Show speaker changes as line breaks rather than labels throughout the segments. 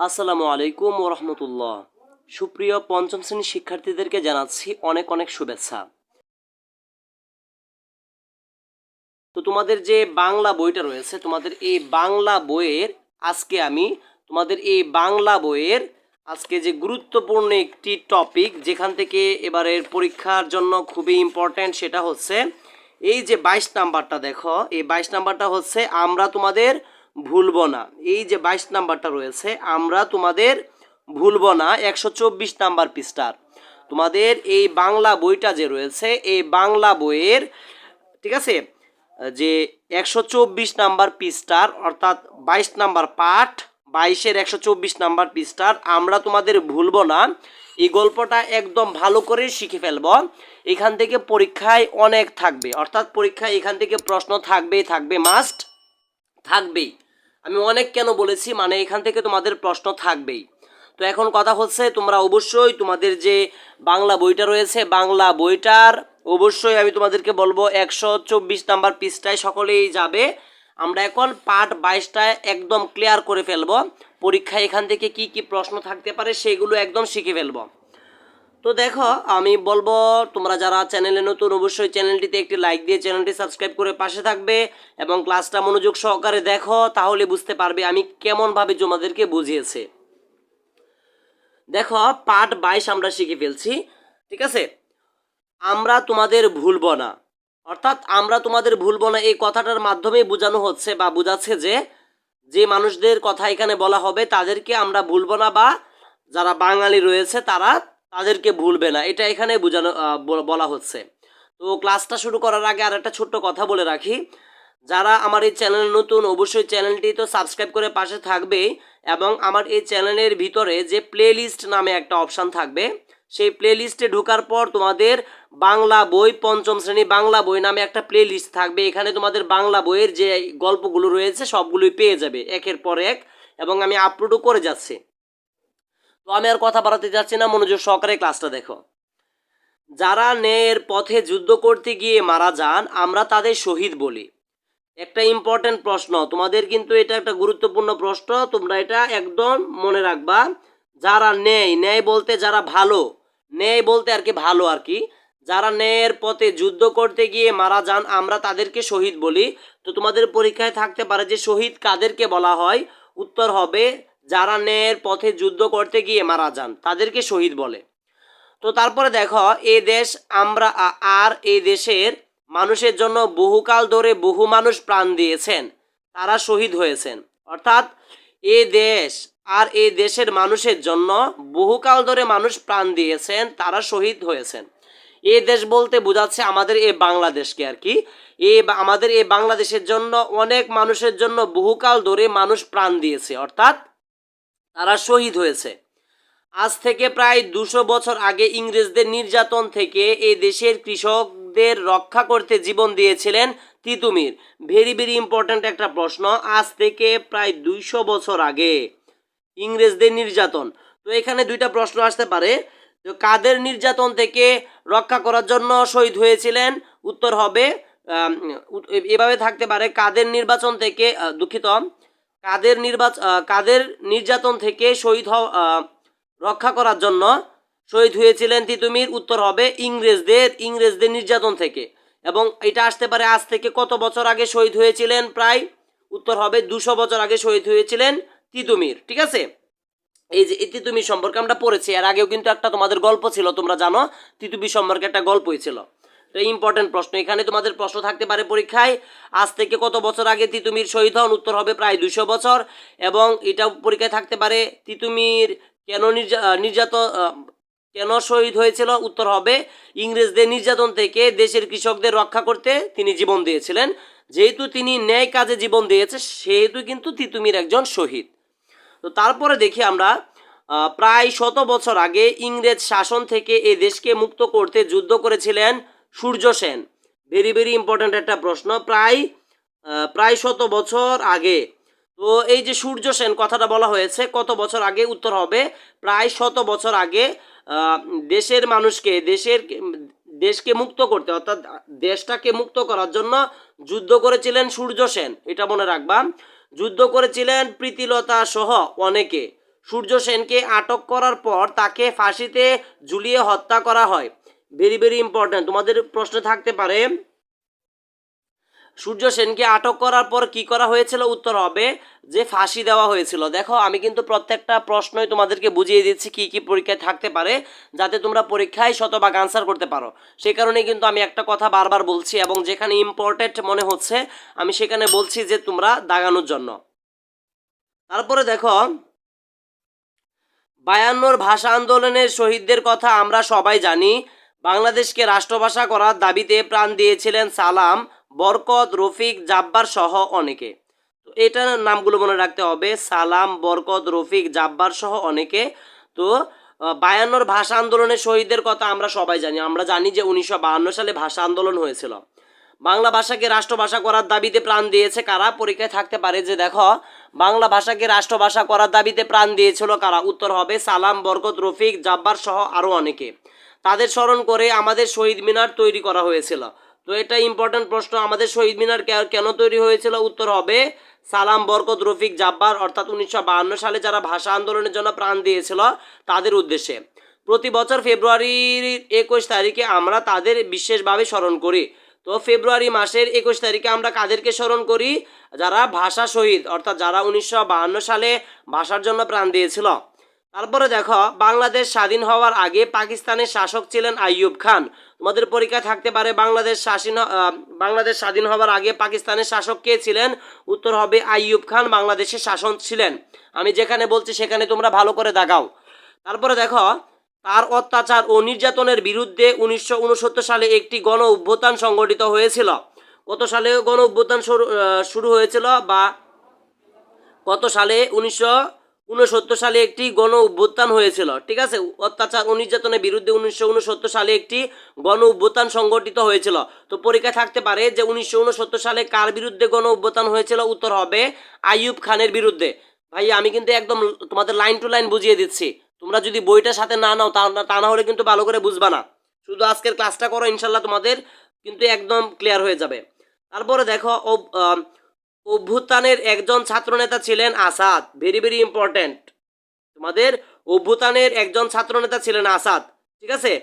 আসসালামু আলাইকুম ওরহমতুল্লাহ। সুপ্রিয় পঞ্চম শ্রেণীর শিক্ষার্থীদেরকে জানাচ্ছি অনেক অনেক শুভেচ্ছা। তো তোমাদের যে বাংলা বইটা রয়েছে, তোমাদের এই বাংলা বইয়ের আজকে যে গুরুত্বপূর্ণ একটি টপিক, যেখান থেকে এবারের পরীক্ষার জন্য খুবই ইম্পর্ট্যান্ট, সেটা হচ্ছে এই যে 22 নাম্বারটা। দেখো, এই 22 নাম্বারটা হচ্ছে আমরা তোমাদের ভুলব না। এই যে 22 নাম্বারটা রয়েছে, আমরা তোমাদের ভুলব না, 124 নাম্বার পৃষ্ঠার তোমাদের এই বাংলা বইটা যে রয়েছে, এই বাংলা বইয়ের, ঠিক আছে, যে 124 নাম্বার পৃষ্ঠার অর্থাৎ 22 নাম্বার পাঠ, 22-এর 124 নাম্বার পৃষ্ঠার আমরা তোমাদের ভুলব না, এই গল্পটা একদম ভালো করে শিখে ফেলব। এখান থেকে পরীক্ষায় অনেক থাকবে, অর্থাৎ পরীক্ষায় এখান থেকে প্রশ্ন থাকবে, মাস্ট থাকবেই। আমি অনেক কেন বলেছি, মানে এখান থেকে তোমাদের প্রশ্ন থাকবেই। তো এখন কথা হচ্ছে, তোমরা অবশ্যই তোমাদের যে বাংলা বইটা রয়েছে, বাংলা বইটার অবশ্যই আমি তোমাদেরকে বলবো 124 নাম্বার পৃষ্ঠায় সকলেই যাবে। আমরা এখন পার্ট 22টায় একদম ক্লিয়ার করে ফেলবো। পরীক্ষায় এখান থেকে কি কি প্রশ্ন থাকতে পারে সেগুলো একদম শিখে ফেলবো। তো দেখো, আমি বলবো তোমরা যারা চ্যানেলে নতুন, অবশ্যই চ্যানেলটিতে একটি লাইক দিয়ে চ্যানেলটি সাবস্ক্রাইব করে পাশে থাকবে এবং ক্লাসটা মনোযোগ সহকারে দেখো, তাহলে বুঝতে পারবে আমি কেমনভাবে তোমাদেরকে বুঝিয়েছি। দেখো, পার্ট 22 আমরা শিখে ফেলছি, ঠিক আছে। আমরা তোমাদের ভুলব না, অর্থাৎ আমরা তোমাদের ভুলব না, এই কথাটার মাধ্যমে বোঝানো হচ্ছে বা বোঝাচ্ছে যে যে মানুষদের কথা এখানে বলা হবে তাদেরকে আমরা ভুলব না, বা যারা বাঙালি রয়েছে তারা তাদেরকে ভুলবে না, এটা এখানে বোঝানো বলা হচ্ছে। তো ক্লাসটা শুরু করার আগে আর একটা ছোট্ট কথা বলে রাখি, যারা আমার এই চ্যানেল নতুন, অবশ্যই চ্যানেলটি তো সাবস্ক্রাইব করে পাশে থাকবেই, এবং আমার এই চ্যানেলের ভিতরে যে প্লে লিস্ট নামে একটা অপশান থাকবে, সেই প্লে লিস্টে ঢোকার পর তোমাদের বাংলা বই, পঞ্চম শ্রেণী বাংলা বই নামে একটা প্লে লিস্ট থাকবে। এখানে তোমাদের বাংলা বইয়ের যে গল্পগুলো রয়েছে সবগুলোই পেয়ে যাবে একের পর এক, এবং আমি আপলোডও করে যাচ্ছি। তো আমি আর কথা বাড়াতে যাচ্ছি না, মনোযোগ সহকারে ক্লাসটা দেখো। যারা ন্যায়ের পথে যুদ্ধ করতে গিয়ে মারা যান আমরা তাদের শহীদ বলি। একটা ইম্পর্টেন্ট প্রশ্ন তোমাদের, কিন্তু এটা একটা গুরুত্বপূর্ণ প্রশ্ন, তোমরা এটা একদম মনে রাখবা। যারা ন্যায় বলতে যারা ভালো, ন্যায় বলতে আর কি ভালো আর কি, যারা ন্যায়ের পথে যুদ্ধ করতে গিয়ে মারা যান আমরা তাদেরকে শহীদ বলি। তো তোমাদের পরীক্ষায় থাকতে পারে যে শহীদ কাদেরকে বলা হয়, উত্তর হবে যারা ন্যায়ের পথে যুদ্ধ করতে গিয়ে মারা যান তাদেরকে শহীদ বলে। তো তারপরে দেখো, এই দেশ আমরা আর এই দেশের মানুষের জন্য বহুকাল ধরে বহু মানুষ প্রাণ দিয়েছেন, তারা শহীদ হয়েছেন। অর্থাৎ এই দেশ আর এই দেশের মানুষের জন্য বহুকাল ধরে মানুষ প্রাণ দিয়েছেন, তারা শহীদ হয়েছেন। এই দেশ বলতে বোঝাচ্ছে আমাদের এই বাংলাদেশকে আর কি। আমাদের এই বাংলাদেশের জন্য অনেক মানুষের জন্য বহুকাল ধরে মানুষ প্রাণ দিয়েছে, অর্থাৎ তারা শহীদ হয়েছে। আজ থেকে প্রায় 200 বছর আগে ইংরেজদের নির্যাতন থেকে এই দেশের কৃষকদের রক্ষা করতে জীবন দিয়েছিলেন তিতুমির। ভেরি ভেরি ইম্পর্ট্যান্ট একটা প্রশ্ন, আজ থেকে প্রায় 200 বছর আগে ইংরেজদের নির্যাতন। তো এখানে দুইটা প্রশ্ন আসতে পারে, তো কাদের নির্যাতন থেকে রক্ষা করার জন্য শহীদ হয়েছিলেন, উত্তর হবে এভাবে থাকতে পারে, কাদের নির্বাচন থেকে দুঃখিত কাদের নির্যাতন থেকে শহীদ রক্ষা করার জন্য শহীদ হয়েছিলেন তিতুমির, উত্তর হবে ইংরেজদের নির্যাতন থেকে। এবং এটা আসতে পারে আজ থেকে কত বছর আগে শহীদ হয়েছিলেন, প্রায়, উত্তর হবে 200 বছর আগে শহীদ হয়েছিলেন তিতুমির, ঠিক আছে। এই যে তিতুমির সম্পর্কে আমরা পড়েছি, এর আগেও কিন্তু একটা তোমাদের গল্প ছিল, তোমরা জানো তিতুমির সম্পর্কে একটা গল্পই ছিল। তো ইম্পর্টেন্ট প্রশ্ন, এখানে তোমাদের প্রশ্ন থাকতে পারে পরীক্ষায়, আজ থেকে কত বছর আগে তিতুমির শহীদ হন, উত্তর হবে প্রায় 200 বছর। এবং এটা পরীক্ষায় থাকতে পারে তিতুমির কেন শহীদ হয়েছিল, উত্তর হবে ইংরেজদের নির্যাতন থেকে দেশের কৃষকদের রক্ষা করতে তিনি জীবন দিয়েছিলেন। যেহেতু তিনি ন্যায় কাজে জীবন দিয়েছে সেহেতু কিন্তু তিতুমির একজন শহীদ। তো তারপরে দেখি আমরা, প্রায় 100 বছর আগে ইংরেজ শাসন থেকে এই দেশকে মুক্ত করতে যুদ্ধ করেছিলেন Surya Sen. Very very important একটা প্রশ্ন, প্রায় 100 বছর আগে। তো এই যে সূর্য সেন কথাটা বলা হয়েছে কত বছর আগে, উত্তর হবে প্রায় 100 বছর আগে দেশের মানুষকে দেশকে মুক্ত করতে, অর্থাৎ দেশটাকে মুক্ত করার জন্য যুদ্ধ করেছিলেন সূর্য সেন, এটা মনে রাখবা। যুদ্ধ করেছিলেন প্রীতিলতা সহ অনেকে। সূর্য সেনকে আটক করার পর তাকে ফাঁসিতে ঝুলিয়ে হত্যা করা হয়। ভেরি ভেরি ইম্পর্ট্যান্ট, তোমাদের প্রশ্ন থাকতে পারে সূর্য সেনকে আটক করার পর কি করা হয়েছিল? উত্তর হবে যে ফাঁসি দেওয়া হয়েছিল। দেখো আমি কিন্তু প্রত্যেকটা প্রশ্নই তোমাদেরকে বুঝিয়ে দিচ্ছি কি কি পরীক্ষায় থাকতে পারে, যাতে তোমরা পরীক্ষায় শতভাগ আনসার করতে পারো। সেই কারণে কিন্তু আমি একটা কথা বারবার বলছি, এবং যেখানে ইম্পর্টেন্ট মনে হচ্ছে আমি সেখানে বলছি যে তোমরা দাগানোর জন্য। তারপরে দেখো 52 ভাষা আন্দোলনের শহীদদের কথা আমরা সবাই জানি। বাংলাদেশকে রাষ্ট্রভাষা করার দাবিতে প্রাণ দিয়েছিলেন সালাম, বরকত, রফিক, জাব্বার সহ অনেকে। তো এটার নামগুলো মনে রাখতে হবে, সালাম, বরকত, রফিক, জাব্বার সহ অনেকে। তো 52 ভাষা আন্দোলনের শহীদদের কথা আমরা সবাই জানি। আমরা জানি যে 1952 সালে ভাষা আন্দোলন হয়েছিল। বাংলা ভাষাকে রাষ্ট্রভাষা করার দাবিতে প্রাণ দিয়েছে কারা? পরীক্ষায় থাকতে পারে যে দেখো বাংলা ভাষাকে রাষ্ট্রভাষা করার দাবিতে প্রাণ দিয়েছিল কারা? উত্তর হবে সালাম, বরকত, রফিক, জাব্বার সহ আরও অনেকে। তাদের স্মরণ করে আমাদের শহীদ মিনার তৈরি করা হয়েছিল। তো এটা ইম্পর্টেন্ট প্রশ্ন, আমাদের শহীদ মিনার কেন তৈরি হয়েছিল? উত্তর হবে সালাম, বরকত, রফিক, জাব্বার, অর্থাৎ 1952 সালে যারা ভাষা আন্দোলনের জন্য প্রাণ দিয়েছিল তাদের উদ্দেশ্যে। প্রতি বছর ফেব্রুয়ারির 21 তারিখে আমরা তাদের বিশেষভাবে স্মরণ করি। তো ফেব্রুয়ারি মাসের 21 তারিখে আমরা কাদেরকে স্মরণ করি? যারা ভাষা শহীদ, অর্থাৎ যারা 1952 সালে ভাষার জন্য প্রাণ দিয়েছিল। তারপরে দেখো বাংলাদেশ স্বাধীন হওয়ার আগে পাকিস্তানের শাসক ছিলেন আইয়ুব খান। তোমাদের পরীক্ষা থাকতে পারে বাংলাদেশ স্বাধীন হওয়ার আগে পাকিস্তানের শাসক কে ছিলেন? উত্তর হবে আইয়ুব খান বাংলাদেশের শাসক ছিলেন। আমি যেখানে বলছি সেখানে তোমরা ভালো করে দাগাও। তারপরে দেখো তার অত্যাচার ও নির্যাতনের বিরুদ্ধে 1969 সালে একটি গণ অভ্যুত্থান সংগঠিত হয়েছিল। কত সালে গণ অভ্যুত্থান শুরু হয়েছিল, বা কত সালে? 1969 সালে একটি গণ অভ্যুত্থান হয়েছিল। ঠিক আছে, অত্যাচার ও নির্যাতনের বিরুদ্ধে 1969 সালে একটি গণ অভ্যুত্থান সংগঠিত হয়েছিল। তো পরীক্ষা থাকতে পারে যে 1969 সালে কার বিরুদ্ধে গণ অভ্যুত্থান হয়েছিল? উত্তর হবে আইয়ুব খানের বিরুদ্ধে। ভাই আমি কিন্তু একদম তোমাদের লাইন টু লাইন বুঝিয়ে দিচ্ছি, তোমরা যদি বইটা সাথে না নাও তা না হলে কিন্তু ভালো করে বুঝবা না। শুধু আজকের ক্লাসটা করো, ইনশাল্লাহ তোমাদের কিন্তু একদম ক্লিয়ার হয়ে যাবে। তারপরে দেখো অভ্যুত্থানের একজন ছাত্রনেতা ছিলেন আসাদ। ভেরি ভেরি ইম্পর্টেন্ট, তোমাদের অভ্যুত্থানের একজন ছাত্রনেতা ছিলেন আসাদ। ঠিক আছে,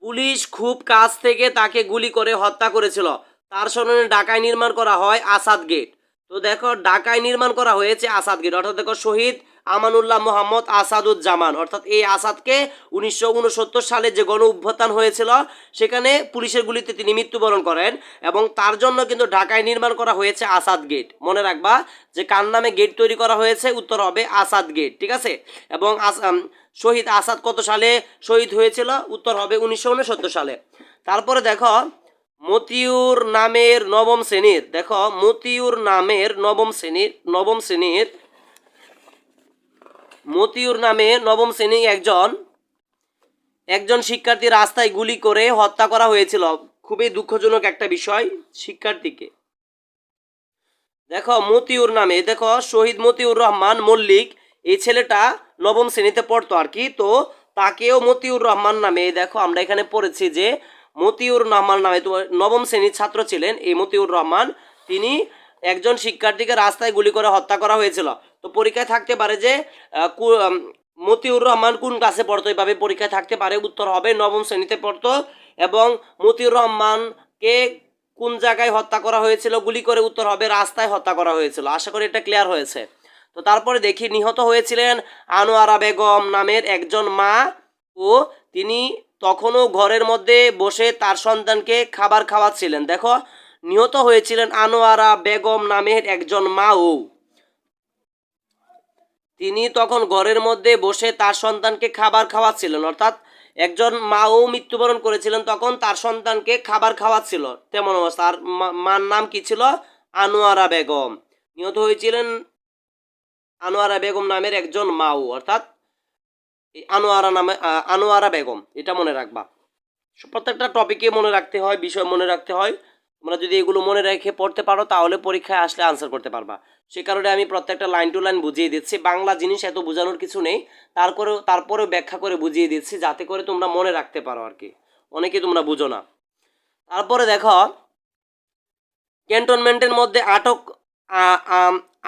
পুলিশ খুব কাছ থেকে তাকে গুলি করে হত্যা করেছিল। তার স্মরণে ঢাকায় নির্মাণ করা হয় আসাদ গেট। তো দেখো ঢাকায় নির্মাণ করা হয়েছে আসাদ গেট, অর্থাৎ দেখো শহীদ আমানুল্লাহ মোহাম্মদ আসাদুজ্জামান, অর্থাৎ এই আসাদকে 1969 সালে যে গণ অভ্যুত্থান হয়েছিল সেখানে পুলিশের গুলিতে তিনি মৃত্যুবরণ করেন, এবং তার জন্য কিন্তু ঢাকায় নির্মাণ করা হয়েছে আসাদ গেট। মনে রাখবা যে কার নামে গেট তৈরি করা হয়েছে? উত্তর হবে আসাদ গেট। ঠিক আছে, এবং শহীদ আসাদ কত সালে শহীদ হয়েছিল? উত্তর হবে 1969 সালে। তারপরে দেখো মতিউর নামের নবম শ্রেণীর, দেখো মতিউর নামের মতিউর নামে নবম শ্রেণী একজন শিক্ষার্থী রাস্তায় গুলি করে হত্যা করা হয়েছিল। খুবই দুঃখজনক একটা বিষয়, শিক্ষার্থীকে। দেখো মতিউর নামে, দেখো শহীদ মতিউর রহমান মল্লিক, এই ছেলেটা নবম শ্রেণীতে পড়তো আর কি। তো তাকেও মতিউর রহমান নামে, দেখো আমরা এখানে পড়েছি যে মতিউর রহমান নামে নবম শ্রেণীর ছাত্র ছিলেন এই মতিউর রহমান। তিনি একজন শিক্ষার্থীকে রাস্তায় গুলি করে হত্যা করা হয়েছিল। তো পরীক্ষায় থাকতে পারে যে মতিউর রহমান কোন ক্লাসে পড়তো, এভাবে পরীক্ষায় থাকতে পারে। উত্তর হবে নবম শ্রেণীতে পড়তো। এবং মতিউর রহমানকে কোন জায়গায় হত্যা করা হয়েছিল গুলি করে? উত্তর হবে রাস্তায় হত্যা করা হয়েছিল। আশা করি এটা ক্লিয়ার হয়েছে। তো তারপরে দেখি নিহত হয়েছিলেন আনোয়ারা বেগম নামের একজন মা, ও তিনি তখনও ঘরের মধ্যে বসে তার সন্তানকে খাবার খাওয়াচ্ছিলেন। দেখো নিহত হয়েছিলেন আনোয়ারা বেগম নামের একজন মা, ও তিনি তখন ঘরের মধ্যে বসে তার সন্তানকে খাবার খাওয়াচ্ছিলেন, অর্থাৎ একজন মাও মৃত্যুবরণ করেছিলেন তখন তার সন্তানকে খাবার খাওয়াচ্ছিল, তেমন অবস্থা। আর মার নাম কি ছিল? আনোয়ারা বেগম। নিহত হয়েছিলেন আনোয়ারা বেগম নামের একজন মাও, অর্থাৎ আনোয়ারা বেগম। এটা মনে রাখবা, প্রত্যেকটা টপিকে মনে রাখতে হয়, বিষয় মনে রাখতে হয়। তোমরা যদি এগুলো মনে রেখে পড়তে পারো তাহলে পরীক্ষায় আসলে আনসার করতে পারবা। সে কারণে আমি প্রত্যেকটা লাইন টু লাইন বুঝিয়ে দিচ্ছি। বাংলা জিনিস এত বোঝানোর কিছু নেই, তারপরেও ব্যাখ্যা করে বুঝিয়ে দিচ্ছি যাতে করে তোমরা মনে রাখতে পারো আর কি। অনেকে তোমরা বুঝো না। তারপরে দেখো ক্যান্টনমেন্টের মধ্যে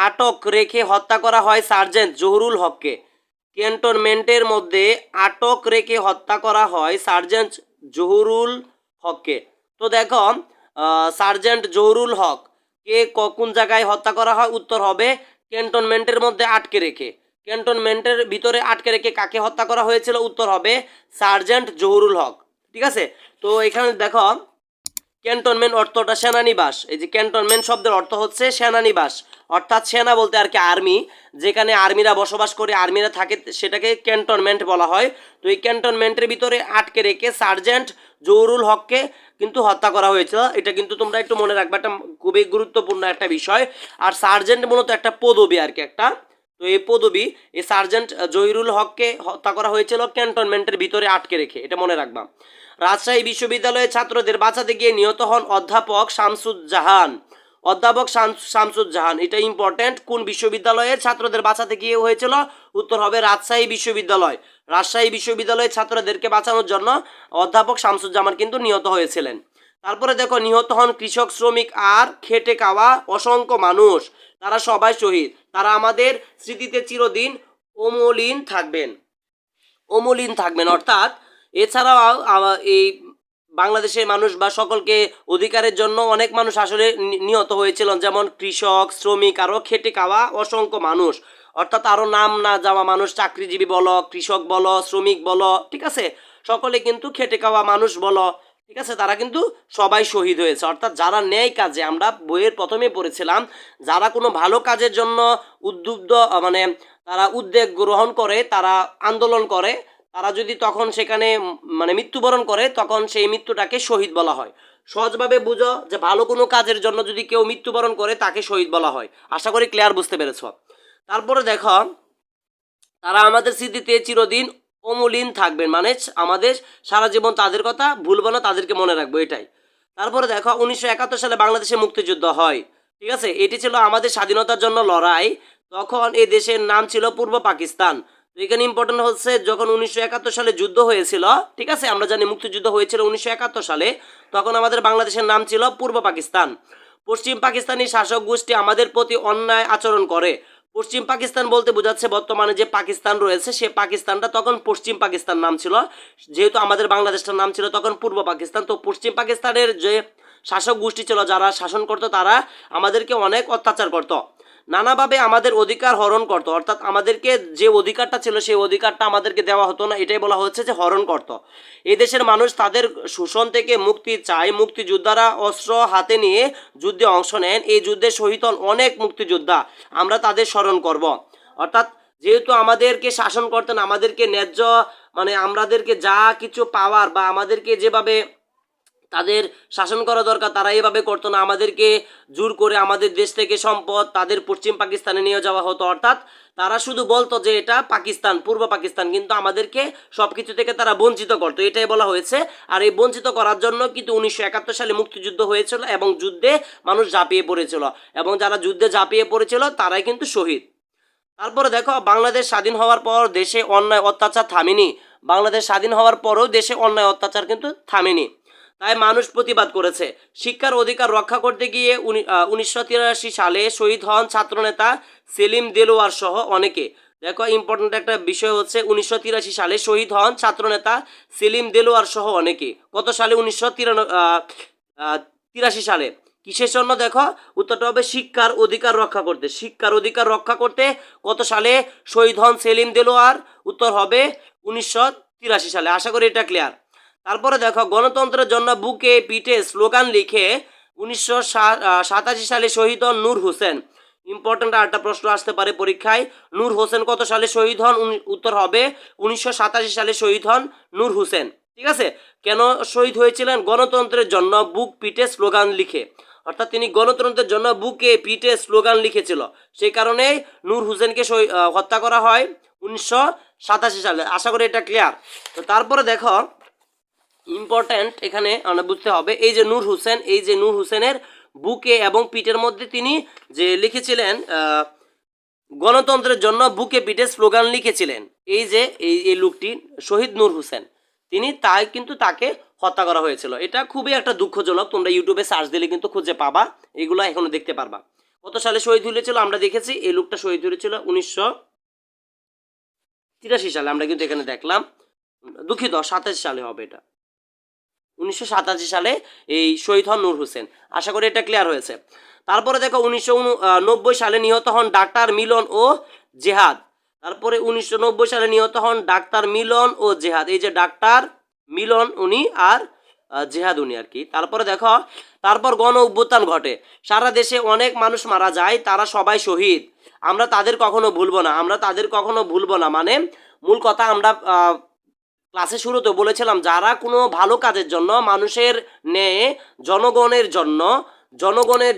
আটক রেখে হত্যা করা হয় সার্জেন্ট জহুরুল হককে। ক্যান্টনমেন্টের মধ্যে আটক রেখে হত্যা করা হয় সার্জেন্ট জহুরুল হককে। তো দেখো সার্জেন্ট জহুরুল হক কে কোন জায়গায় হত্যা করা হয়? উত্তর হবে ক্যান্টনমেন্টের মধ্যে আটকে রেখে। ক্যান্টনমেন্টের ভিতরে আটকে রেখে কাকে হত্যা করা হয়েছিল? উত্তর হবে সার্জেন্ট জহুরুল হক। ঠিক আছে, তো এখানে দেখো ক্যান্টনমেন্ট অর্থটা সেনানিবাস। এই যে ক্যান্টনমেন্ট শব্দের অর্থ হচ্ছে সেনানিবাস, অর্থাৎ সেনা বলতে আর কি আর্মি, যেখানে আর্মিরা বসবাস করে, আর্মিরা থাকে, সেটাকে ক্যান্টনমেন্ট বলা হয়। তো এই ক্যান্টনমেন্টের ভিতরে আটকে রেখে সার্জেন্ট জহুরুল হককে কিন্তু হত্যা করা হয়েছিল। এটা কিন্তু তোমরা একটু মনে রাখবে, একটা খুবই গুরুত্বপূর্ণ একটা বিষয়। আর সার্জেন্ট মূলত একটা পদবি আর কি একটা। তো এই পদবি, এই সার্জেন্ট জহিরুল হককে হত্যা করা হয়েছিল ক্যান্টনমেন্টের ভিতরে আটকে রেখে, এটা মনে রাখবা। রাজশাহী বিশ্ববিদ্যালয়ের ছাত্রদের বাঁচাতে গিয়ে নিহত হন অধ্যাপক শামসুজ্জাহান। অধ্যাপক শামসুজ্জাহান, এটা ইম্পর্টেন্ট। কোন বিশ্ববিদ্যালয়ের ছাত্রদের বাঁচাতে গিয়ে হয়েছিল? উত্তর হবে রাজশাহী বিশ্ববিদ্যালয়। রাজশাহী বিশ্ববিদ্যালয়ের ছাত্রদেরকে বাঁচানোর জন্য অধ্যাপক শামসুজ্জামান কিন্তু নিহত হয়েছিলেন। তারপরে দেখো নিহত হন কৃষক, শ্রমিক আর খেটে খাওয়া অসংখ্য মানুষ। তারা সবাই শহীদ, তারা আমাদের স্মৃতিতে চিরদিন অমলিন থাকবেন। অমলিন থাকবেন অর্থাৎ এছাড়াও এই বাংলাদেশের মানুষ বা সকলকে অধিকারের জন্য অনেক মানুষ আসলে নিহত হয়েছিলেন, যেমন কৃষক, শ্রমিক, আরও খেটে খাওয়া অসংখ্য মানুষ। অর্থাৎ আরও নাম না যাওয়া মানুষ, চাকরিজীবী বলো, কৃষক বলো, শ্রমিক বলো, ঠিক আছে, সকলে কিন্তু খেটে খাওয়া মানুষ বলো, ঠিক আছে, তারা কিন্তু সবাই শহীদ হয়েছে। অর্থাৎ যারা ন্যায় কাজে, আমরা বইয়ের প্রথমে পড়েছিলাম, যারা কোনো ভালো কাজের জন্য উদ্বুদ্ধ, মানে তারা উদ্যোগ গ্রহণ করে, তারা আন্দোলন করে, তারা যদি তখন সেখানে মানে মৃত্যুবরণ করে, তখন সেই মৃত্যুটাকে শহীদ বলা হয়। সহজভাবে বুঝো যে ভালো কোনো কাজের জন্য যদি কেউ মৃত্যুবরণ করে তাকে শহীদ বলা হয়। আশা করি ক্লিয়ার, বুঝতে পেরেছ। তারপরে দেখো তারা আমাদের স্মৃতিতে চিরদিন অমলিন থাকবেন, মানে আমাদের সারা জীবন তাদের কথা ভুলবো না, তাদেরকে মনে রাখবো, এটাই। তারপরে দেখো 1971 সালে বাংলাদেশে মুক্তিযুদ্ধ হয়। ঠিক আছে, এটি ছিল আমাদের স্বাধীনতার জন্য লড়াই। তখন এই দেশের নাম ছিল পূর্ব পাকিস্তান। তো এখানে ইম্পর্টেন্ট হচ্ছে যখন 1971 সালে যুদ্ধ হয়েছিল, ঠিক আছে, আমরা জানি মুক্তিযুদ্ধ হয়েছিল 1971 সালে, তখন আমাদের বাংলাদেশের নাম ছিল পূর্ব পাকিস্তান। পশ্চিম পাকিস্তানি শাসক গোষ্ঠী আমাদের প্রতি অন্যায় আচরণ করে। পশ্চিম পাকিস্তান বলতে বোঝাচ্ছে বর্তমানে যে পাকিস্তান রয়েছে, সে পাকিস্তানটা তখন পশ্চিম পাকিস্তান নাম ছিল, যেহেতু আমাদের বাংলাদেশটার নাম ছিল তখন পূর্ব পাকিস্তান। তো পশ্চিম পাকিস্তানের যে শাসক গোষ্ঠী ছিল, যারা শাসন করতো, তারা আমাদেরকে অনেক অত্যাচার করত, নানাভাবে আমাদের অধিকার হরণ করত। অর্থাৎ আমাদেরকে যে অধিকারটা ছিল সেই অধিকারটা আমাদেরকে দেওয়া হতো না, এটাই বলা হচ্ছে যে হরণ করত। এই দেশের মানুষ তাদের শোষণ থেকে মুক্তি চায়। মুক্তিযোদ্ধারা অস্ত্র হাতে নিয়ে যুদ্ধে অংশ নেন। এই যুদ্ধে শহীদ হন অনেক মুক্তিযোদ্ধা, আমরা তাদের স্মরণ করব। অর্থাৎ যেহেতু আমাদেরকে শাসন করতেন, আমাদেরকে ন্যায্য, মানে আমাদেরকে যা কিছু পাওয়ার বা আমাদেরকে যেভাবে তাদের শাসন করা দরকার তারা এভাবে করতো না, আমাদেরকে জোর করে আমাদের দেশ থেকে সম্পদ তাদের পশ্চিম পাকিস্তানে নিয়ে যাওয়া হতো। অর্থাৎ তারা শুধু বলতো যে এটা পাকিস্তান, পূর্ব পাকিস্তান, কিন্তু আমাদেরকে সব কিছু থেকে তারা বঞ্চিত করতো, এটাই বলা হয়েছে। আর এই বঞ্চিত করার জন্য কিন্তু 1971 সালে মুক্তিযুদ্ধ হয়েছিল এবং যুদ্ধে মানুষ ঝাঁপিয়ে পড়েছিল, এবং যারা যুদ্ধে ঝাঁপিয়ে পড়েছিল তারাই কিন্তু শহীদ। তারপরে দেখো বাংলাদেশ স্বাধীন হওয়ার পর দেশে অন্যায় অত্যাচার থামেনি। বাংলাদেশ স্বাধীন হওয়ার পরেও দেশে অন্যায় অত্যাচার কিন্তু থামেনি, তাই মানুষ প্রতিবাদ করেছে। শিক্ষার অধিকার রক্ষা করতে গিয়ে 1983 সালে শহীদ হন ছাত্রনেতা সেলিম দেলোয়ার সহ অনেকে। দেখো ইম্পর্টেন্ট একটা বিষয় হচ্ছে 1983 সালে শহীদ হন ছাত্রনেতা সেলিম দেলোয়ার সহ অনেকে। কত সালে? 1983 সালে। কিসের জন্য? দেখো উত্তরটা হবে শিক্ষার অধিকার রক্ষা করতে। শিক্ষার অধিকার রক্ষা করতে কত সালে শহীদ হন সেলিম দেলোয়ার? উত্তর হবে 1983 সালে। আশা করি এটা ক্লিয়ার। তারপরে দেখো গণতন্ত্রের জন্য বুকে পিঠে স্লোগান লিখে 1987 সালে শহীদ হন নূর হোসেন। ইম্পর্টেন্ট আরেকটা প্রশ্ন আসতে পারে পরীক্ষায়, নূর হোসেন কত সালে শহীদ হন? উত্তর হবে 1987 সালে শহীদ হন নূর হোসেন। ঠিক আছে, কেন শহীদ হয়েছিলেন? গণতন্ত্রের জন্য বুক পিঠে স্লোগান লিখে। অর্থাৎ তিনি গণতন্ত্রের জন্য বুকে পিঠে স্লোগান লিখেছিল, সেই কারণে নূর হোসেনকে হত্যা করা হয় 1987 সালে। আশা করি এটা ক্লিয়ার। তো তারপরে দেখো ইম্পর্ট্যান্ট এখানে আমরা বুঝতে হবে, এই যে নূর হোসেন, এই যে নূর হোসেনের বুকে এবং পিঠের মধ্যে তিনি যে লিখেছিলেন গণতন্ত্রের জন্য বুকে পিঠে স্লোগান লিখেছিলেন, এই যে এই লোকটি শহীদ নূর হোসেন, তিনি তাই কিন্তু তাকে হত্যা করা হয়েছিল। এটা খুবই একটা দুঃখজনক, তোমরা ইউটিউবে সার্চ দিলে কিন্তু খুঁজে পাবা, এগুলো এখনো দেখতে পারবা। কত সালে শহীদ হয়েছিল আমরা দেখেছি, এই লোকটা শহীদ হয়েছিল 1983 সালে, আমরা কিন্তু এখানে দেখলাম, দুঃখিত 87 সালে হবে এটা, 1987 সালে এই শহীদ হন নূর হোসেন। আশা করি এটা ক্লিয়ার হয়েছে। তারপরে দেখো 1990 সালে নিহত হন ডাক্তার মিলন ও জেহাদ। তারপরে 1990 সালে নিহত হন ডাক্তার মিলন ও জেহাদ, এই যে ডাক্তার মিলন উনি আর জেহাদ উনি আর কি। তারপরে দেখো, তারপর গণ অভ্যুত্থান ঘটে, সারা দেশে অনেক মানুষ মারা যায়, তারা সবাই শহীদ, আমরা তাদের কখনো ভুলবো না, আমরা তাদের কখনো ভুলবো না। মানে মূল কথা আমরা ক্লাসে শুরুতে বলেছিলাম, যারা কোনো ভালো কাজের জন্য মানুষের ন্যায় জনগণের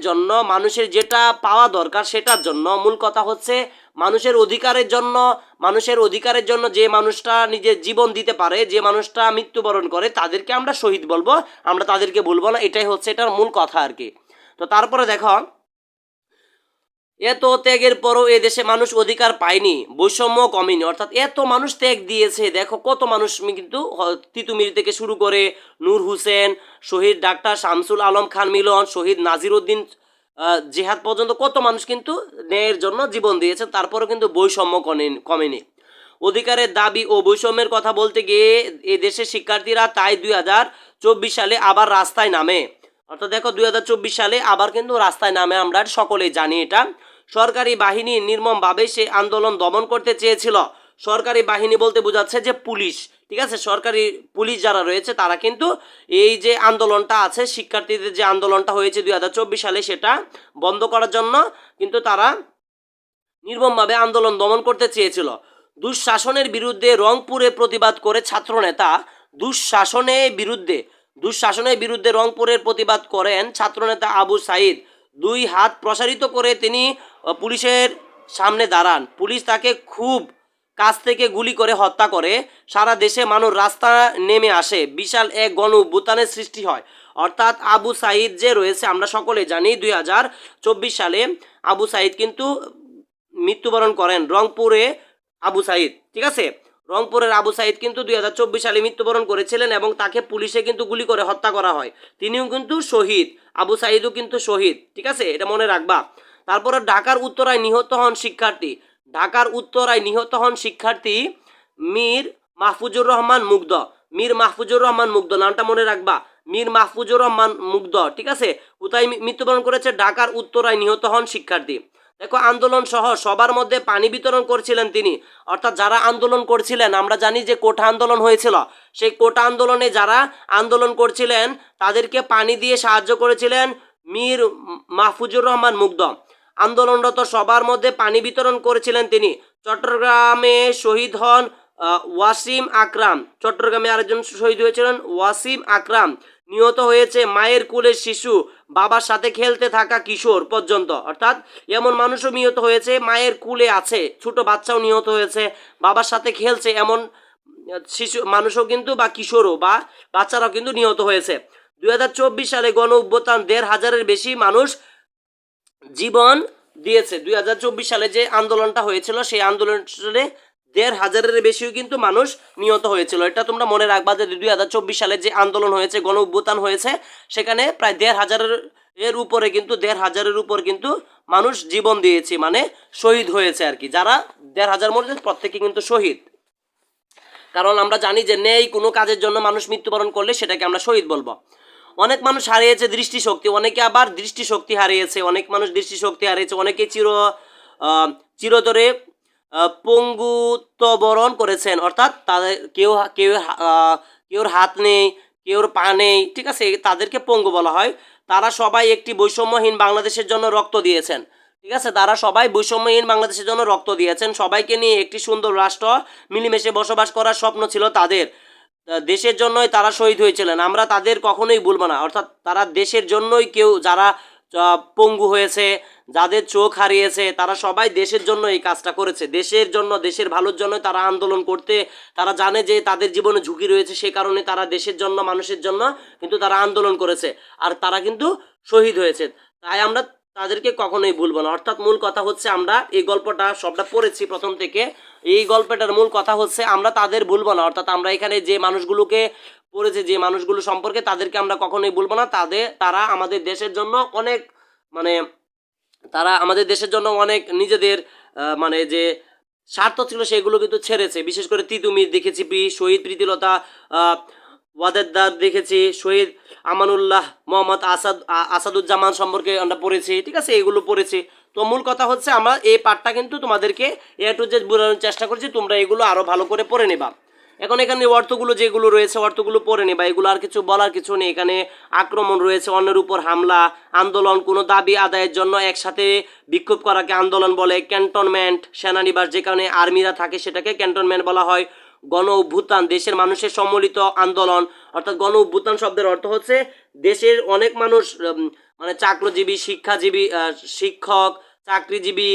জন্য মানুষের যেটা পাওয়া দরকার সেটার জন্য, মূল কথা হচ্ছে মানুষের অধিকারের জন্য যে মানুষটা নিজের জীবন দিতে পারে, যে মানুষটা মৃত্যুবরণ করে, তাদেরকে আমরা শহীদ বলবো, আমরা তাদেরকে ভুলবো না, এটাই হচ্ছে এটার মূল কথা আর কি। তো তারপরে দেখো, এত ত্যাগের পরও এ দেশে মানুষ অধিকার পায়নি, বৈষম্য কমেনি, অর্থাৎ এত মানুষ ত্যাগ দিয়েছে, দেখো কত মানুষ কিন্তু তিতুমির থেকে শুরু করে নূর হোসেন, শহীদ ডাক্তার শামসুল আলম খান মিলন, শহীদ নাজিরউদ্দিন জেহাদ পর্যন্ত কত মানুষ কিন্তু ন্যায়ের জন্য জীবন দিয়েছে, তারপরেও কিন্তু বৈষম্য কমেনি। অধিকারের দাবি ও বৈষম্যের কথা বলতে গিয়ে এ দেশের শিক্ষার্থীরা তাই 2024 সালে আবার রাস্তায় নামে, অর্থাৎ দেখো 2024 সালে আবার কিন্তু রাস্তায় নামে, আমরা সকলেই জানি এটা। সরকারি বাহিনী নির্মমভাবে সে আন্দোলন দমন করতে চেয়েছিল, সরকারি বাহিনী বলতে বোঝাচ্ছে যে পুলিশ, ঠিক আছে, সরকারি পুলিশ যারা রয়েছে তারা কিন্তু এই যে আন্দোলনটা আছে, শিক্ষার্থীদের যে আন্দোলনটা হয়েছে 2024 সালে, সেটা বন্ধ করার জন্য কিন্তু তারা নির্মমভাবে আন্দোলন দমন করতে চেয়েছিল। দুঃশাসনের বিরুদ্ধে রংপুরে প্রতিবাদ করে ছাত্রনেতা, দুঃশাসনের বিরুদ্ধে রংপুরের প্রতিবাদ করেন ছাত্রনেতা আবু সাইদ, দুই হাত প্রসারিত করে তিনি পুলিশের সামনে দাঁড়ান, পুলিশ তাকে খুব কাছ থেকে গুলি করে হত্যা করে, সারা দেশে মানুষ রাস্তা নেমে আসে, বিশাল এক গণ অভ্যুত্থানের সৃষ্টি হয়। অর্থাৎ আবু সাইদ যে রয়েছে, আমরা সকলে জানি 2024 সালে আবু সাইদ কিন্তু মৃত্যুবরণ করেন, রংপুরে আবু সাইদ, ঠিক আছে, রংপুরের আবু সাইদ কিন্তু 2024 সালে মৃত্যুবরণ করেছিলেন এবং তাকে পুলিশে কিন্তু গুলি করে হত্যা করা হয়, তিনিও কিন্তু শহীদ, আবু সাইদও কিন্তু শহীদ, ঠিক আছে, এটা মনে রাখবা। তারপরে ঢাকার উত্তরায় নিহত হন শিক্ষার্থী মীর মাহফুজুর রহমান মুগ্ধ, নামটা মনে রাখবা, মীর মাহফুজুর রহমান মুগ্ধ, ঠিক আছে, কোথায় মৃত্যুবরণ করেছে? ঢাকার উত্তরায় নিহত হন শিক্ষার্থী। দেখো, আন্দোলন সহ সবার মধ্যে পানি বিতরণ করছিলেন তিনি, অর্থাৎ যারা আন্দোলন করছিলেন, আমরা জানি যে কোঠা আন্দোলন হয়েছিল, সেই কোঠা আন্দোলনে যারা আন্দোলন করছিলেন তাদেরকে পানি দিয়ে সাহায্য করেছিলেন মীর মাহফুজুর রহমান মুগ্ধ। আন্দোলনরত সবার মধ্যে পানি বিতরণ করেছিলেন তিনি। চট্টগ্রামে শহীদ হন ওয়াসিম আকরাম, চট্টগ্রামে আরেকজন শহীদ হয়েছিলেন ওয়াসিম আকরাম। নিহত হয়েছে মায়ের কোলের শিশু, বাবার সাথে খেলতে থাকা কিশোর পর্যন্ত, অর্থাৎ এমন মানুষও নিহত হয়েছে, মায়ের কোলে আছে, ছোট বাচ্চাও নিহত হয়েছে, বাবার সাথে খেলছে, এমন শিশু মানুষও কিন্তু বা কিশোরও বা বাচ্চারাও কিন্তু নিহত হয়েছে। 2024 সালে গণ অভ্যুত্থান 1,500-এর বেশি মানুষ জীবন দিয়েছে। 2024 সালে যে আন্দোলনটা হয়েছিল, সেই আন্দোলনে 1,500-এর বেশিও কিন্তু মানুষ নিহত হয়েছিল, এটা তোমরা মনে রাখবা যে 2024 সালে যে আন্দোলন হয়েছে, গণ অভ্যুত্থান হয়েছে, সেখানে প্রায় 1,500-এর উপর কিন্তু মানুষ জীবন দিয়েছে, মানে শহীদ হয়েছে আর কি, যারা 1,500 মধ্যে প্রত্যেকে কিন্তু শহীদ। কারণ আমরা জানি যে নেই কোনো কাজের জন্য মানুষ মৃত্যুবরণ করলে সেটাকে আমরা শহীদ বলবো। অনেক মানুষ হারিয়েছে দৃষ্টিশক্তি, অনেকে আবার দৃষ্টিশক্তি হারিয়েছে, অনেকে চিরতরে পঙ্গুত্ববরণ করেছেন, অর্থাৎ তাদের কেউর হাত নেই, কেউর পা নেই, ঠিক আছে, তাদেরকে পঙ্গু বলা হয়। তারা সবাই একটি বৈষম্যহীন বাংলাদেশের জন্য রক্ত দিয়েছেন, ঠিক আছে, তারা সবাই বৈষম্যহীন বাংলাদেশের জন্য রক্ত দিয়েছেন, সবাইকে নিয়ে একটি সুন্দর রাষ্ট্র মিলেমিশে বসবাস করার স্বপ্ন ছিল তাদের, দেশের জন্যই তারা শহীদ হয়েছিলেন, আমরা তাদের কখনোই ভুলব না। অর্থাৎ তারা দেশের জন্যই, কেউ যারা পঙ্গু হয়েছে, যাদের চোখ হারিয়েছে, তারা সবাই দেশের জন্য এই কাজটা করেছে, দেশের জন্য, দেশের ভালোর জন্য তারা আন্দোলন করতে, তারা জানে যে তাদের জীবনে ঝুঁকি রয়েছে, সেই কারণে তারা দেশের জন্য, মানুষের জন্য কিন্তু তারা আন্দোলন করেছে, আর তারা কিন্তু শহীদ হয়েছে, তাই আমরা তাদেরকে কখনোই ভুলব না। অর্থাৎ মূল কথা হচ্ছে, আমরা এই গল্পটা সবটা পড়েছি প্রথম থেকে, এই গল্পটার মূল কথা হচ্ছে আমরা তাদের ভুলব না, অর্থাৎ আমরা এখানে যে মানুষগুলোকে পড়েছে, যে মানুষগুলো সম্পর্কে, তাদেরকে আমরা কখনোই ভুলব না, তারা আমাদের দেশের জন্য অনেক তারা আমাদের দেশের জন্য অনেক নিজেদের মানে যে স্বার্থ ছিল সেগুলো কিন্তু ছেড়েছে। বিশেষ করে তিতুমির দেখেছি, শহীদ প্রীতিলতা ওয়াদেদার দেখেছি, শহীদ আমানুল্লাহ মোহাম্মদ আসাদুজ্জামান সম্পর্কে আমরা পড়েছি, ঠিক আছে, এগুলো পড়েছি। তো মূল কথা হচ্ছে আমরা এই পার্টটা কিন্তু তোমাদেরকে টু জেড বোঝানোর চেষ্টা করছি, তোমরা এগুলো আরও ভালো করে পড়ে নেবা। এখন এখানে অর্থগুলো যেগুলো রয়েছে অর্থগুলো পড়ে নেবা, এগুলো আর কিছু বলার কিছু নেই। এখানে আক্রমণ রয়েছে, অন্যের উপর হামলা, আন্দোলন, কোনো দাবি আদায়ের জন্য একসাথে বিক্ষোভ করাকে আন্দোলন বলে, ক্যান্টনমেন্ট সেনানিবাস যেখানে আর্মিরা থাকে সেটাকে ক্যান্টনমেন্ট বলা হয়, গণ অভ্যুত্থান দেশের মানুষের সম্মিলিত আন্দোলন, অর্থাৎ গণ অভ্যুত্থান শব্দের অর্থ হচ্ছে দেশের অনেক মানুষ মানে চাকরিজীবী, শিক্ষাজীবী, শিক্ষক, চাকরিজীবী,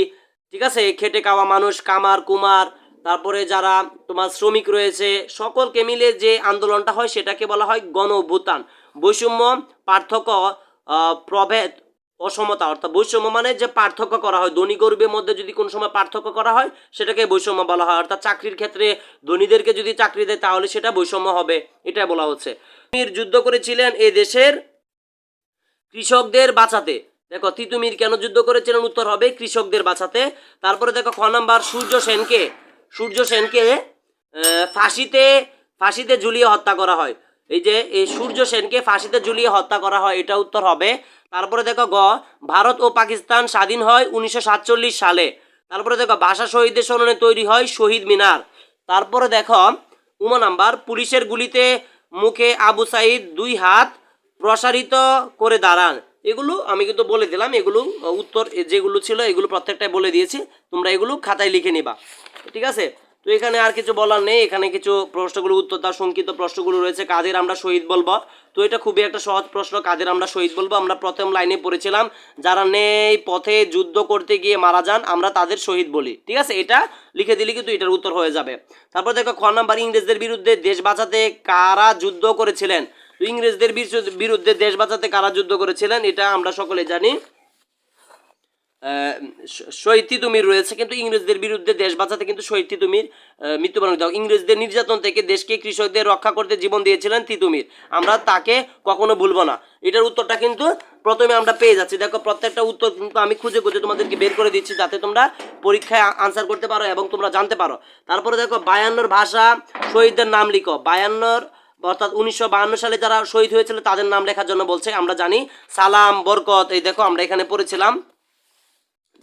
ঠিক আছে, খেটে খাওয়া মানুষ, কামার কুমার, তারপরে যারা তোমার শ্রমিক রয়েছে, সকলকে মিলে যে আন্দোলনটা হয় সেটাকে বলা হয় গণ অভ্যুত্থান। বৈষম্য, পার্থক্য, প্রভেদ, অসমতা, অর্থাৎ বৈষম্য মানে যে পার্থক্য করা হয়, ধনী গরিবের মধ্যে যদি কোনো সময় পার্থক্য করা হয় সেটাকে বৈষম্য বলা হয়। অর্থাৎ চাকরির ক্ষেত্রে ধনীদেরকে যদি চাকরি দেয় তাহলে সেটা বৈষম্য হবে, এটাই বলা হচ্ছে। তিতুমির যুদ্ধ করেছিলেন এই দেশের কৃষকদের বাঁচাতে। দেখো তিতুমির কেন যুদ্ধ করেছিলেন, উত্তর হবে কৃষকদের বাঁচাতে। তারপরে দেখো খ নাম্বার, সূর্য সেনকে ফাঁসিতে ঝুলিয়ে হত্যা করা হয়। এই যে এই সূর্য সেনকে ফাঁসিতে ঝুলিয়ে হত্যা করা হয়, এটা উত্তর হবে। তারপরে দেখো গ, ভারত ও পাকিস্তান স্বাধীন হয় 1947 সালে। তারপরে দেখো ভাষা শহীদদের স্মরণে তৈরি হয় শহীদ মিনার। তারপরে দেখো নাম্বার, পুলিশের গুলিতে মুখে আবু সাইদ 2 হাত প্রসারিত করে দাঁড়ান। এগুলো আমি কিন্তু বলে দিলাম, এগুলো উত্তর যেগুলো ছিল এগুলো প্রত্যেকটাই বলে দিয়েছি, তোমরা এগুলো খাতায় লিখে নিবা, ঠিক আছে। তো এখানে আর কিছু বলার নেই, এখানে কিছু প্রশ্নগুলো উত্তর তার সংক্ষিপ্ত প্রশ্নগুলো রয়েছে। কাদের আমরা শহীদ বলবো, তো এটা খুবই একটা সহজ প্রশ্ন, কাদের আমরা শহীদ বলবো। আমরা প্রথম লাইনে পড়েছিলাম, যারা নেই পথে যুদ্ধ করতে গিয়ে মারা যান আমরা তাদের শহীদ বলি, ঠিক আছে, এটা লিখে দিলে কিন্তু এটার উত্তর হয়ে যাবে। তারপর দেখো খ নাম্বার, ইংরেজদের বিরুদ্ধে দেশ বাঁচাতে কারা যুদ্ধ করেছিলেন। ইংরেজদের বিরুদ্ধে দেশ বাঁচাতে কারা যুদ্ধ করেছিলেন, এটা আমরা সকলে জানি, শহীদ তিতুমির রয়েছে, কিন্তু ইংরেজদের বিরুদ্ধে দেশ বাঁচাতে কিন্তু শহীদ তিতুমির মৃত্যুবরণ করতে। ইংরেজদের নির্যাতন থেকে দেশকে, কৃষকদের রক্ষা করতে জীবন দিয়েছিলেন তিতুমির, আমরা তাকে কখনো ভুলবো না। এটার উত্তরটা কিন্তু প্রথমে আমরা পেয়ে যাচ্ছি। দেখো প্রত্যেকটা উত্তর কিন্তু আমি খুঁজে খুঁজে তোমাদেরকে বের করে দিচ্ছি যাতে তোমরা পরীক্ষায় আনসার করতে পারো এবং তোমরা জানতে পারো। তারপরে দেখো 52 ভাষা শহীদদের নাম লিখো। 52 অর্থাৎ 1952 সালে যারা শহীদ হয়েছিল তাদের নাম লেখার জন্য বলছে। আমরা জানি সালাম, বরকত, এই দেখো আমরা এখানে পড়েছিলাম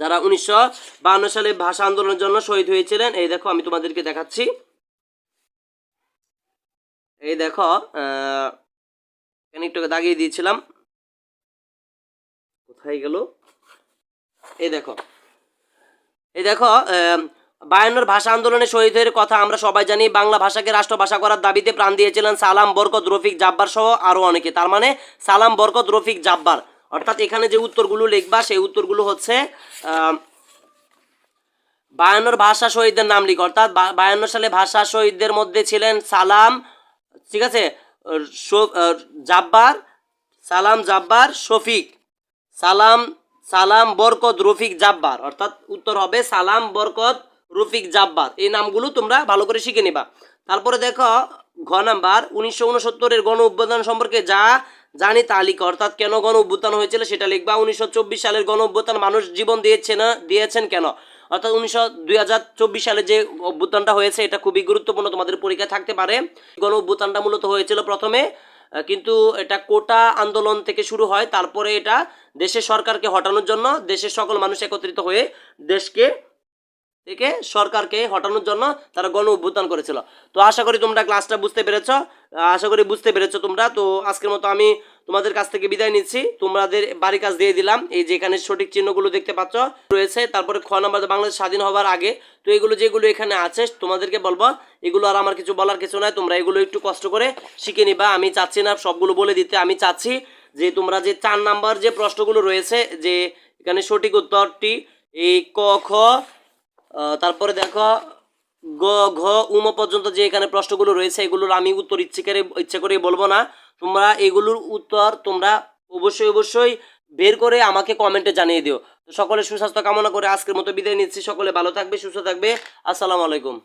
যারা 1952 সালে ভাষা আন্দোলনের জন্য শহীদ হয়েছিলেন। এই দেখো আমি তোমাদেরকে দেখাচ্ছি, এই দেখো এখানে একটু দাগিয়ে দিয়েছিলাম, কোথায় গেল, এই দেখো 52 ভাষা আন্দোলনে শহীদের কথা আমরা সবাই জানি। বাংলা ভাষাকে রাষ্ট্রভাষা করার দাবিতে প্রাণ দিয়েছিলেন সালাম, বরকত, রফিক, জাব্বার সহ আরো অনেকে। তার মানে সালাম, বরকত, রফিক, জাব্বার, অর্থাৎ এখানে যে উত্তরগুলো লিখবা সেই উত্তরগুলো হচ্ছে 52 ভাষা শহীদদের নাম লিখ। অর্থাৎ 52 সালে ভাষা শহীদদের মধ্যে ছিলেন সালাম, ঠিক আছে, জাব্বার, সালাম, জাব্বার, শফিক, সালাম, বরকত, রফিক, জাব্বার, অর্থাৎ উত্তর হবে সালাম, বরকত, রফিক, জাব্বার। এই নামগুলো তোমরা ভালো করে শিখে নিবা। তারপরে দেখো ঘ নাম্বার, 1969-এর গণ অভ্যুত্থান সম্পর্কে যা জানি তা লিখো। অর্থাৎ কেন গণ অভ্যুত্থান হয়েছিল সেটা লিখবা। 1924 সালের গণ অভ্যুত্থান মানুষ জীবন দিয়েছেন কেন, অর্থাৎ 2024 সালে যে অভ্যুত্থানটা হয়েছে এটা খুবই গুরুত্বপূর্ণ, তোমাদের পরীক্ষায় থাকতে পারে। গণ অভ্যুত্থানটা মূলত হয়েছিল প্রথমে কিন্তু এটা কোটা আন্দোলন থেকে শুরু হয়, তারপরে এটা দেশের সরকারকে হটানোর জন্য দেশের সকল মানুষ একত্রিত হয়ে দেশকে থেকে সরকারকে হটানোর জন্য তারা গণ অভ্যুত্থান করেছিল। তো আশা করি তোমরা ক্লাসটা বুঝতে পেরেছো তোমরা। তো আজকের মতো আমি তোমাদের কাছ থেকে বিদায় নিচ্ছি, তোমাদের বাড়ির কাজ দিয়ে দিলাম। এই যে এখানে সঠিক চিহ্নগুলো দেখতে পাচ্ছ রয়েছে। তারপরে খ নাম্বার, বাংলাদেশ স্বাধীন হওয়ার আগে। তো এগুলো যেগুলো এখানে আছে তোমাদেরকে বলবো, এগুলো আর আমার কিছু বলার কিছু নাই, তোমরা এগুলো একটু কষ্ট করে শিখে নিবা। আমি চাচ্ছি না সবগুলো বলে দিতে, আমি চাচ্ছি যে তোমরা যে 4 নাম্বার যে প্রশ্নগুলো রয়েছে, যে এখানে সঠিক উত্তরটি এই ক খ, তারপরে দেখো গ ঘ উম পর্যন্ত যে এখানে প্রশ্নগুলো রয়েছে এগুলোর আমি উত্তর ইচ্ছে করে বলবো না। তোমরা এগুলোর উত্তর তোমরা অবশ্যই বের করে আমাকে কমেন্টে জানিয়ে দিও। তো সকলে সুস্বাস্থ্য কামনা করে আজকের মতো বিদায় নিচ্ছি। সকলে ভালো থাকবে, সুস্থ থাকবে। আসসালামু আলাইকুম।